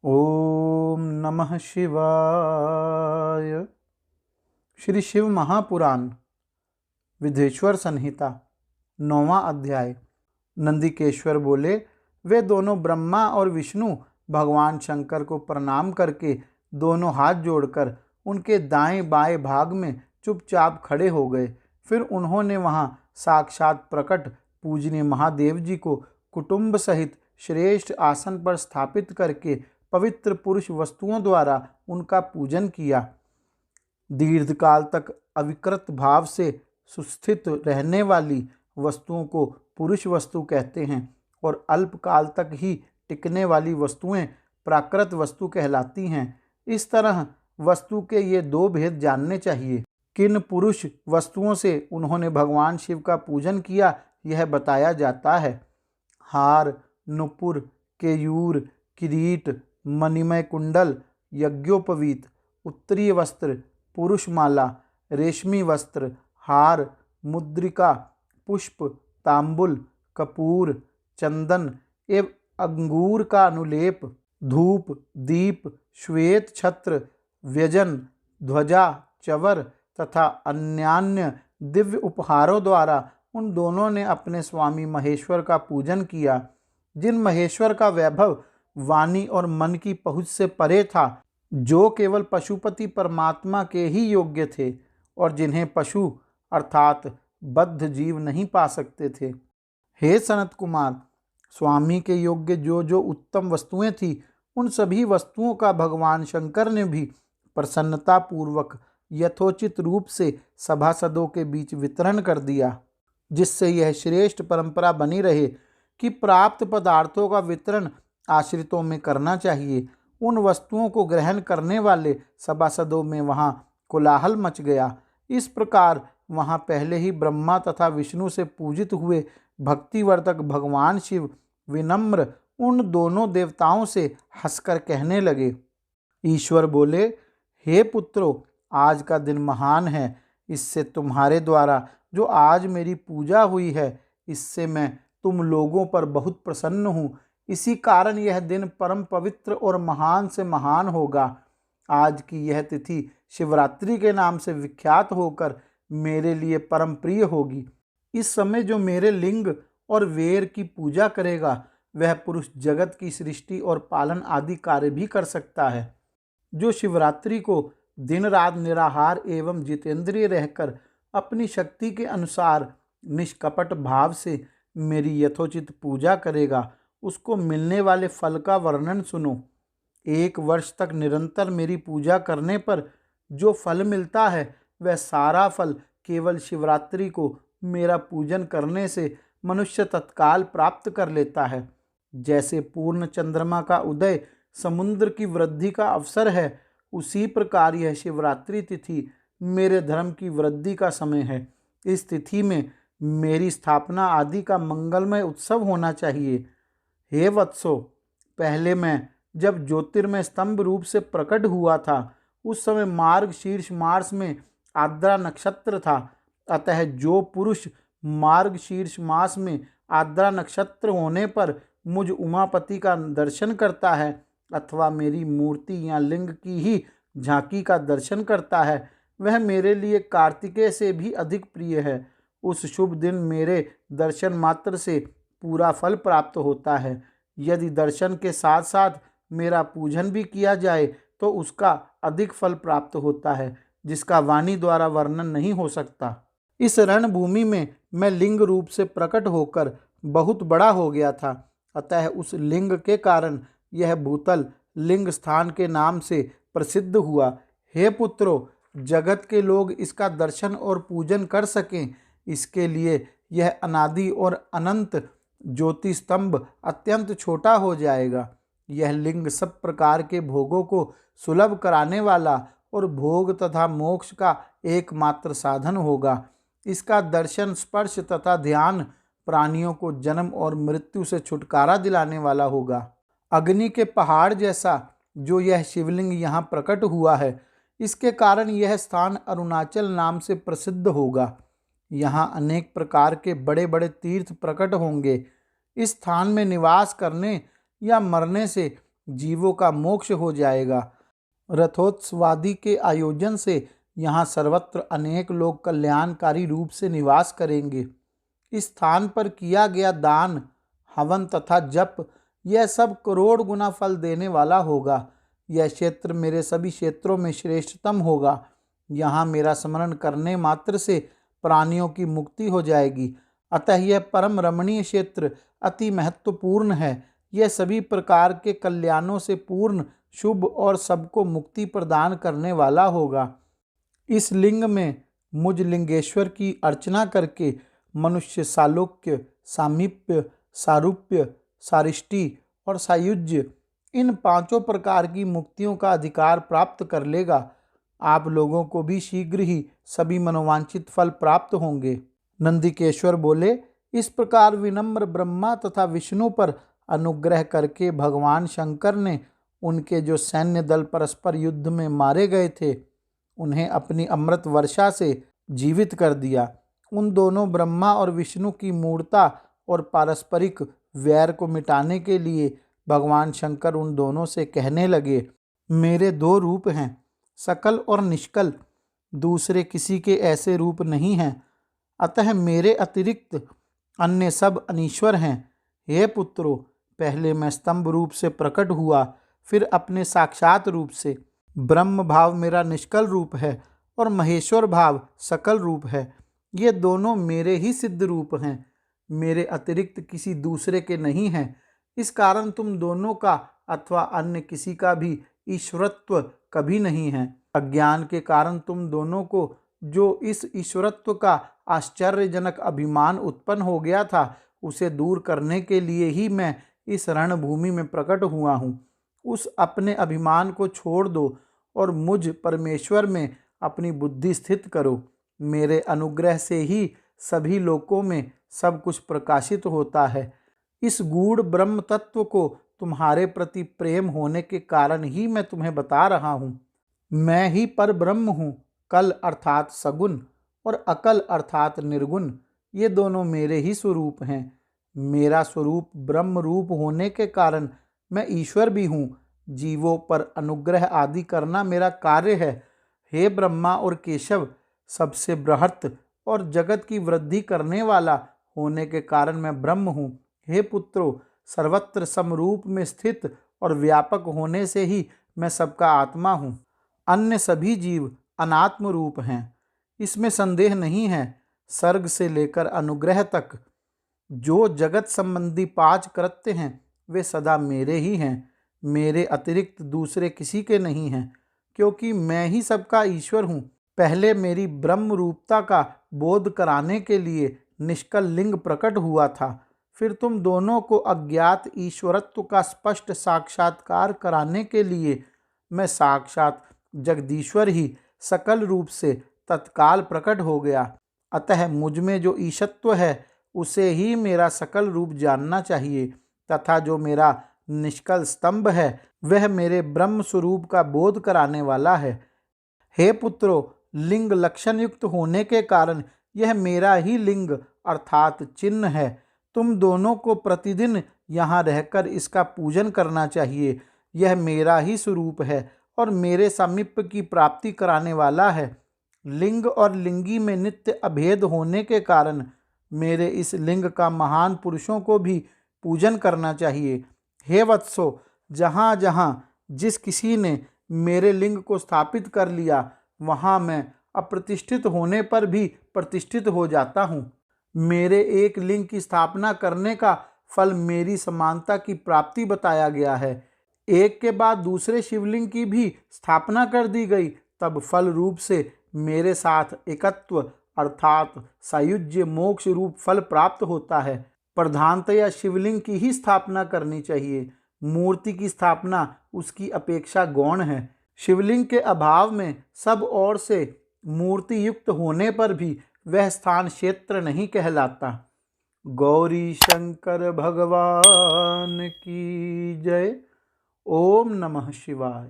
ओम नमः शिवाय। श्री शिव महापुराण विधेश्वर संहिता 9वां अध्याय। नंदिकेश्वर बोले, वे दोनों ब्रह्मा और विष्णु भगवान शंकर को प्रणाम करके दोनों हाथ जोड़कर उनके दाएं बाएं भाग में चुपचाप खड़े हो गए। फिर उन्होंने वहां साक्षात प्रकट पूजनीय महादेव जी को कुटुंब सहित श्रेष्ठ आसन पर स्थापित करके पवित्र पुरुष वस्तुओं द्वारा उनका पूजन किया। दीर्घकाल तक अविकृत भाव से सुस्थित रहने वाली वस्तुओं को पुरुष वस्तु कहते हैं और अल्पकाल तक ही टिकने वाली वस्तुएं प्राकृत वस्तु कहलाती हैं। इस तरह वस्तु के ये दो भेद जानने चाहिए। किन पुरुष वस्तुओं से उन्होंने भगवान शिव का पूजन किया, यह बताया जाता है। हार, नुपुर, केयूर, किरीट, मणिमय कुंडल, यज्ञोपवीत, उत्तरीय वस्त्र, पुरुषमाला, रेशमी वस्त्र, हार, मुद्रिका, पुष्प, तांबुल, कपूर, चंदन एवं अंगूर का अनुलेप, धूप, दीप, श्वेत छत्र, व्यजन, ध्वजा, चवर तथा अन्यान्य दिव्य उपहारों द्वारा उन दोनों ने अपने स्वामी महेश्वर का पूजन किया। जिन महेश्वर का वैभव वाणी और मन की पहुँच से परे था, जो केवल पशुपति परमात्मा के ही योग्य थे और जिन्हें पशु अर्थात बद्ध जीव नहीं पा सकते थे। हे सनत कुमार, स्वामी के योग्य जो जो उत्तम वस्तुएं थी, उन सभी वस्तुओं का भगवान शंकर ने भी प्रसन्नता पूर्वक यथोचित रूप से सभासदों के बीच वितरण कर दिया, जिससे यह श्रेष्ठ परंपरा बनी रहे कि प्राप्त पदार्थों का वितरण आश्रितों में करना चाहिए। उन वस्तुओं को ग्रहण करने वाले सभासदों में वहां कोलाहल मच गया। इस प्रकार वहां पहले ही ब्रह्मा तथा विष्णु से पूजित हुए भक्तिवर्धक भगवान शिव विनम्र उन दोनों देवताओं से हंसकर कहने लगे। ईश्वर बोले, हे पुत्रों, आज का दिन महान है। इससे तुम्हारे द्वारा जो आज मेरी पूजा हुई है, इससे मैं तुम लोगों पर बहुत प्रसन्न हूँ। इसी कारण यह दिन परम पवित्र और महान से महान होगा। आज की यह तिथि शिवरात्रि के नाम से विख्यात होकर मेरे लिए परम प्रिय होगी। इस समय जो मेरे लिंग और वेर की पूजा करेगा, वह पुरुष जगत की सृष्टि और पालन आदि कार्य भी कर सकता है। जो शिवरात्रि को दिन रात निराहार एवं जितेंद्रिय रहकर अपनी शक्ति के अनुसार निष्कपट भाव से मेरी यथोचित पूजा करेगा, उसको मिलने वाले फल का वर्णन सुनो। 1 वर्ष तक निरंतर मेरी पूजा करने पर जो फल मिलता है, वह सारा फल केवल शिवरात्रि को मेरा पूजन करने से मनुष्य तत्काल प्राप्त कर लेता है। जैसे पूर्ण चंद्रमा का उदय समुद्र की वृद्धि का अवसर है, उसी प्रकार यह शिवरात्रि तिथि मेरे धर्म की वृद्धि का समय है। इस तिथि में मेरी स्थापना आदि का मंगलमय उत्सव होना चाहिए। हे वत्सो, पहले मैं जब ज्योतिर्मय स्तंभ रूप से प्रकट हुआ था, उस समय मार्ग शीर्ष मास में आर्द्रा नक्षत्र था। अतः जो पुरुष मार्ग शीर्ष मास में आर्द्रा नक्षत्र होने पर मुझ उमापति का दर्शन करता है अथवा मेरी मूर्ति या लिंग की ही झांकी का दर्शन करता है, वह मेरे लिए कार्तिकेय से भी अधिक प्रिय है। उस शुभ दिन मेरे दर्शन मात्र से पूरा फल प्राप्त होता है। यदि दर्शन के साथ साथ मेरा पूजन भी किया जाए तो उसका अधिक फल प्राप्त होता है, जिसका वाणी द्वारा वर्णन नहीं हो सकता। इस रणभूमि में मैं लिंग रूप से प्रकट होकर बहुत बड़ा हो गया था। अतः उस लिंग के कारण यह भूतल लिंग स्थान के नाम से प्रसिद्ध हुआ। हे पुत्रों, जगत के लोग इसका दर्शन और पूजन कर सकें, इसके लिए यह अनादि और अनंत ज्योति स्तंभ अत्यंत छोटा हो जाएगा। यह लिंग सब प्रकार के भोगों को सुलभ कराने वाला और भोग तथा मोक्ष का एकमात्र साधन होगा। इसका दर्शन, स्पर्श तथा ध्यान प्राणियों को जन्म और मृत्यु से छुटकारा दिलाने वाला होगा। अग्नि के पहाड़ जैसा जो यह शिवलिंग यहाँ प्रकट हुआ है, इसके कारण यह स्थान अरुणाचल नाम से प्रसिद्ध होगा। यहाँ अनेक प्रकार के बड़े बड़े तीर्थ प्रकट होंगे। इस स्थान में निवास करने या मरने से जीवों का मोक्ष हो जाएगा। रथोत्सवादि के आयोजन से यहाँ सर्वत्र अनेक लोग कल्याणकारी रूप से निवास करेंगे। इस स्थान पर किया गया दान, हवन तथा जप, यह सब करोड़ गुना फल देने वाला होगा। यह क्षेत्र मेरे सभी क्षेत्रों में श्रेष्ठतम होगा। यहाँ मेरा स्मरण करने मात्र से प्राणियों की मुक्ति हो जाएगी। अतः यह परम रमणीय क्षेत्र अति महत्वपूर्ण है। यह सभी प्रकार के कल्याणों से पूर्ण, शुभ और सबको मुक्ति प्रदान करने वाला होगा। इस लिंग में मुझ लिंगेश्वर की अर्चना करके मनुष्य सालोक्य, सामीप्य, सारूप्य, सारिष्टि और सायुज्य, इन पांचों प्रकार की मुक्तियों का अधिकार प्राप्त कर लेगा। आप लोगों को भी शीघ्र ही सभी मनोवांछित फल प्राप्त होंगे। नंदिकेश्वर बोले, इस प्रकार विनम्र ब्रह्मा तथा विष्णु पर अनुग्रह करके भगवान शंकर ने उनके जो सैन्य दल परस्पर युद्ध में मारे गए थे, उन्हें अपनी अमृत वर्षा से जीवित कर दिया। उन दोनों ब्रह्मा और विष्णु की मूर्ता और पारस्परिक वैर को मिटाने के लिए भगवान शंकर उन दोनों से कहने लगे, मेरे दो रूप हैं, सकल और निष्कल, दूसरे किसी के ऐसे रूप नहीं हैं। अतः मेरे अतिरिक्त अन्य सब अनीश्वर हैं। हे पुत्रों, पहले मैं स्तंभ रूप से प्रकट हुआ, फिर अपने साक्षात रूप से। ब्रह्म भाव मेरा निष्कल रूप है और महेश्वर भाव सकल रूप है। ये दोनों मेरे ही सिद्ध रूप हैं, मेरे अतिरिक्त किसी दूसरे के नहीं हैं। इस कारण तुम दोनों का अथवा अन्य किसी का भी ईश्वरत्व कभी नहीं है। अज्ञान के कारण तुम दोनों को जो इस ईश्वरत्व का आश्चर्यजनक अभिमान उत्पन्न हो गया था, उसे दूर करने के लिए ही मैं इस रणभूमि में प्रकट हुआ हूँ। उस अपने अभिमान को छोड़ दो और मुझ परमेश्वर में अपनी बुद्धि स्थित करो। मेरे अनुग्रह से ही सभी लोकों में सब कुछ प्रकाशित होता है। इस गूढ़ ब्रह्म तत्व को तुम्हारे प्रति प्रेम होने के कारण ही मैं तुम्हें बता रहा हूँ। मैं ही पर ब्रह्म हूँ। कल अर्थात सगुण और अकल अर्थात निर्गुण, ये दोनों मेरे ही स्वरूप हैं। मेरा स्वरूप ब्रह्म रूप होने के कारण मैं ईश्वर भी हूँ। जीवों पर अनुग्रह आदि करना मेरा कार्य है। हे ब्रह्मा और केशव, सबसे बृहत् और जगत की वृद्धि करने वाला होने के कारण मैं ब्रह्म हूँ। हे पुत्रों, सर्वत्र समरूप में स्थित और व्यापक होने से ही मैं सबका आत्मा हूँ। अन्य सभी जीव अनात्म रूप हैं, इसमें संदेह नहीं है। सर्ग से लेकर अनुग्रह तक जो जगत संबंधी 5 कृत्य हैं, वे सदा मेरे ही हैं। मेरे अतिरिक्त दूसरे किसी के नहीं हैं, क्योंकि मैं ही सबका ईश्वर हूँ। पहले मेरी ब्रह्म रूपता का बोध कराने के लिए निष्कल लिंग प्रकट हुआ था। फिर तुम दोनों को अज्ञात ईश्वरत्व का स्पष्ट साक्षात्कार कराने के लिए मैं साक्षात जगदीश्वर ही सकल रूप से तत्काल प्रकट हो गया। अतः मुझ में जो ईशत्व है, उसे ही मेरा सकल रूप जानना चाहिए, तथा जो मेरा निष्कल स्तंभ है, वह मेरे ब्रह्म स्वरूप का बोध कराने वाला है। हे पुत्रों, लिंग लक्षण युक्त होने के कारण यह मेरा ही लिंग अर्थात चिन्ह है। तुम दोनों को प्रतिदिन यहाँ रहकर इसका पूजन करना चाहिए। यह मेरा ही स्वरूप है और मेरे सामीप्य की प्राप्ति कराने वाला है। लिंग और लिंगी में नित्य अभेद होने के कारण मेरे इस लिंग का महान पुरुषों को भी पूजन करना चाहिए। हे वत्सो, जहाँ जहाँ जिस किसी ने मेरे लिंग को स्थापित कर लिया, वहाँ मैं अप्रतिष्ठित होने पर भी प्रतिष्ठित हो जाता हूँ। मेरे एक लिंग की स्थापना करने का फल मेरी समानता की प्राप्ति बताया गया है। एक के बाद दूसरे शिवलिंग की भी स्थापना कर दी गई, तब फल रूप से मेरे साथ एकत्व अर्थात सायुज्य मोक्ष रूप फल प्राप्त होता है। प्रधानतया शिवलिंग की ही स्थापना करनी चाहिए। मूर्ति की स्थापना उसकी अपेक्षा गौण है। शिवलिंग के अभाव में सब ओर से मूर्ति युक्त होने पर भी वह स्थान क्षेत्र नहीं कहलाता। गौरी शंकर भगवान की जय। ओम नमः शिवाय।